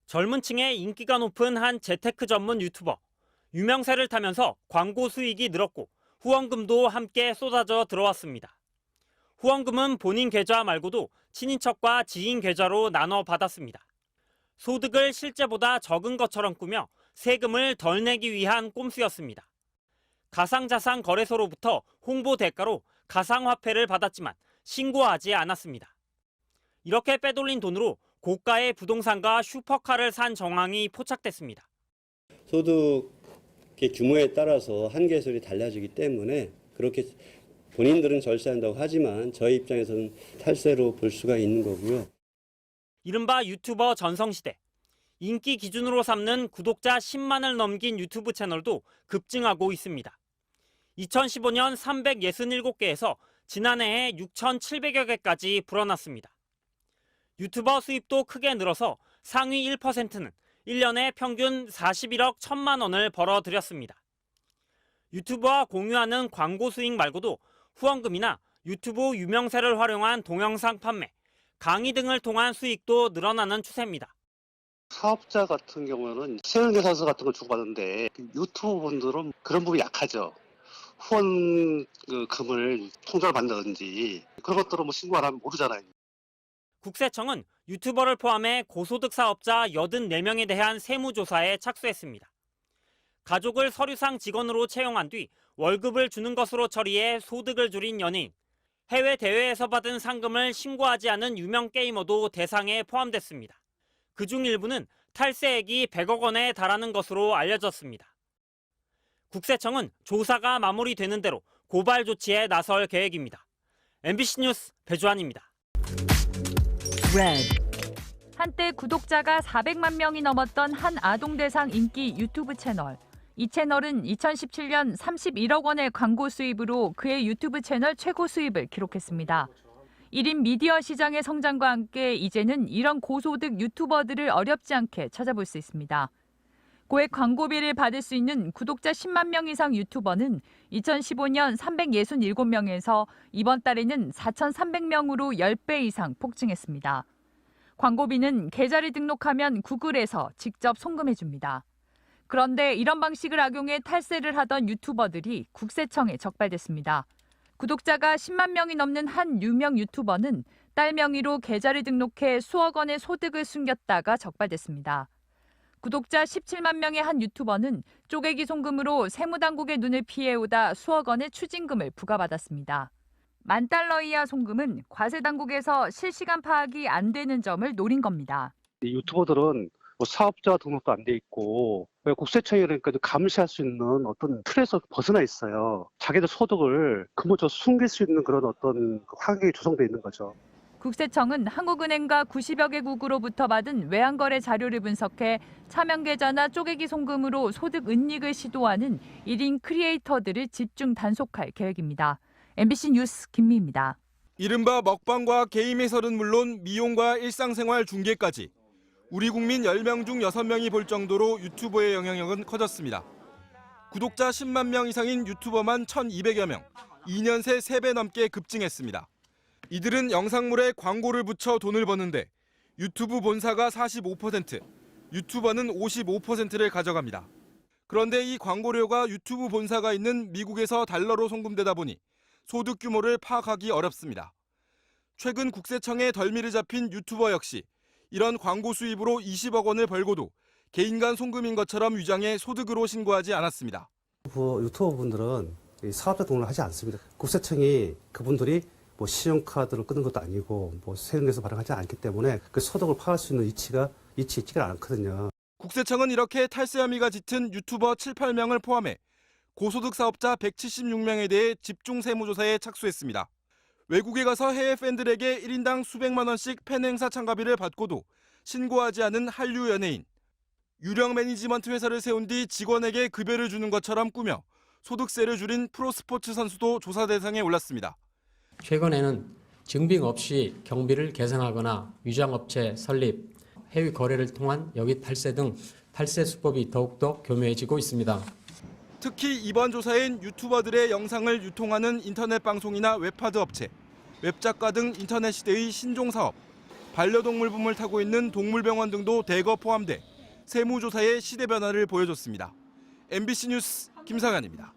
젊은 층에 인기가 높은 한 재테크 전문 유튜버. 유명세를 타면서 광고 수익이 늘었고 후원금도 함께 쏟아져 들어왔습니다. 후원금은 본인 계좌 말고도 친인척과 지인 계좌로 나눠 받았습니다. 소득을 실제보다 적은 것처럼 꾸며 세금을 덜 내기 위한 꼼수였습니다. 가상자산 거래소로부터 홍보 대가로 가상화폐를 받았지만 신고하지 않았습니다. 이렇게 빼돌린 돈으로 고가의 부동산과 슈퍼카를 산 정황이 포착됐습니다. 소득의 규모에 따라서 한계설이 달라지기 때문에 그렇게 본인들은 절세한다고 하지만 저희 입장에서는 탈세로 볼 수가 있는 거고요. 이른바 유튜버 전성시대. 인기 기준으로 삼는 구독자 10만을 넘긴 유튜브 채널도 급증하고 있습니다. 2015년 367개에서 지난해에 6,700여 개까지 불어났습니다. 유튜버 수입도 크게 늘어서 상위 1%는 1년에 평균 41억 1천만 원을 벌어들였습니다. 유튜브와 공유하는 광고 수익 말고도 후원금이나 유튜브 유명세를 활용한 동영상 판매, 강의 등을 통한 수익도 늘어나는 추세입니다. 사업자 같은 경우는 세금계산서 같은 걸 주고받는데 유튜브 분들은 그런 부분이 약하죠. 후원금을 통장을 받는다든지 그런 것들은 뭐 신고 안 하면 모르잖아요. 국세청은 유튜버를 포함해 고소득 사업자 84명에 대한 세무조사에 착수했습니다. 가족을 서류상 직원으로 채용한 뒤 월급을 주는 것으로 처리해 소득을 줄인 연예인, 해외 대회에서 받은 상금을 신고하지 않은 유명 게이머도 대상에 포함됐습니다. 그중 일부는 탈세액이 100억 원에 달하는 것으로 알려졌습니다. 국세청은 조사가 마무리되는 대로 고발 조치에 나설 계획입니다. MBC 뉴스 배주환입니다. 한때 구독자가 400만 명이 넘었던 한 아동 대상 인기 유튜브 채널. 이 채널은 2017년 31억 원의 광고 수입으로 그의 유튜브 채널 최고 수입을 기록했습니다. 1인 미디어 시장의 성장과 함께 이제는 이런 고소득 유튜버들을 어렵지 않게 찾아볼 수 있습니다. 고액 광고비를 받을 수 있는 구독자 10만 명 이상 유튜버는 2015년 367명에서 이번 달에는 4,300명으로 10배 이상 폭증했습니다. 광고비는 계좌를 등록하면 구글에서 직접 송금해줍니다. 그런데 이런 방식을 악용해 탈세를 하던 유튜버들이 국세청에 적발됐습니다. 구독자가 10만 명이 넘는 한 유명 유튜버는 딸 명의로 계좌를 등록해 수억 원의 소득을 숨겼다가 적발됐습니다. 구독자 17만 명의 한 유튜버는 쪼개기 송금으로 세무당국의 눈을 피해오다 수억 원의 추징금을 부과받았습니다. $10,000 이하 송금은 과세당국에서 실시간 파악이 안 되는 점을 노린 겁니다. 유튜버들은 뭐 사업자 등록도 안 돼 있고 국세청이 그러니까 감시할 수 있는 어떤 틀에서 벗어나 있어요. 자기들 소득을 그모저 숨길 수 있는 그런 어떤 환경이 조성돼 있는 거죠. 국세청은 한국은행과 90여 개국으로부터 받은 외환거래 자료를 분석해 차명 계좌나 쪼개기 송금으로 소득 은닉을 시도하는 1인 크리에이터들을 집중 단속할 계획입니다. MBC 뉴스 김미희입니다. 이른바 먹방과 게임 해설은 물론 미용과 일상생활 중계까지 우리 국민 10명 중 6명이 볼 정도로 유튜버의 영향력은 커졌습니다. 구독자 10만 명 이상인 유튜버만 1,200여 명, 2년 새 3배 넘게 급증했습니다. 이들은 영상물에 광고를 붙여 돈을 버는데 유튜브 본사가 45%, 유튜버는 55%를 가져갑니다. 그런데 이 광고료가 유튜브 본사가 있는 미국에서 달러로 송금되다 보니 소득 규모를 파악하기 어렵습니다. 최근 국세청에 덜미를 잡힌 유튜버 역시 이런 광고 수입으로 20억 원을 벌고도 개인 간 송금인 것처럼 위장해 소득으로 신고하지 않았습니다. 유튜버 분들은 사업자 등록을 하지 않습니다. 국세청이 그분들이 뭐 신용카드를 끊는 것도 아니고 뭐 세금에서 발행하지 않기 때문에 그 소득을 파악할 수 있는 위치에 있지가 않거든요. 국세청은 이렇게 탈세 혐의가 짙은 유튜버 7, 8명을 포함해 고소득 사업자 176명에 대해 집중 세무조사에 착수했습니다. 외국에 가서 해외 팬들에게 1인당 수백만 원씩 팬 행사 참가비를 받고도 신고하지 않은 한류 연예인. 유령 매니지먼트 회사를 세운 뒤 직원에게 급여를 주는 것처럼 꾸며 소득세를 줄인 프로스포츠 선수도 조사 대상에 올랐습니다. 최근에는 증빙 없이 경비를 계산하거나 위장업체 설립, 해외 거래를 통한 여기 탈세 등 탈세 수법이 더욱더 교묘해지고 있습니다. 특히 이번 조사엔 유튜버들의 영상을 유통하는 인터넷 방송이나 웹하드 업체, 웹작가 등 인터넷 시대의 신종 사업, 반려동물 붐을 타고 있는 동물병원 등도 대거 포함돼 세무조사의 시대 변화를 보여줬습니다. MBC 뉴스 김상환입니다.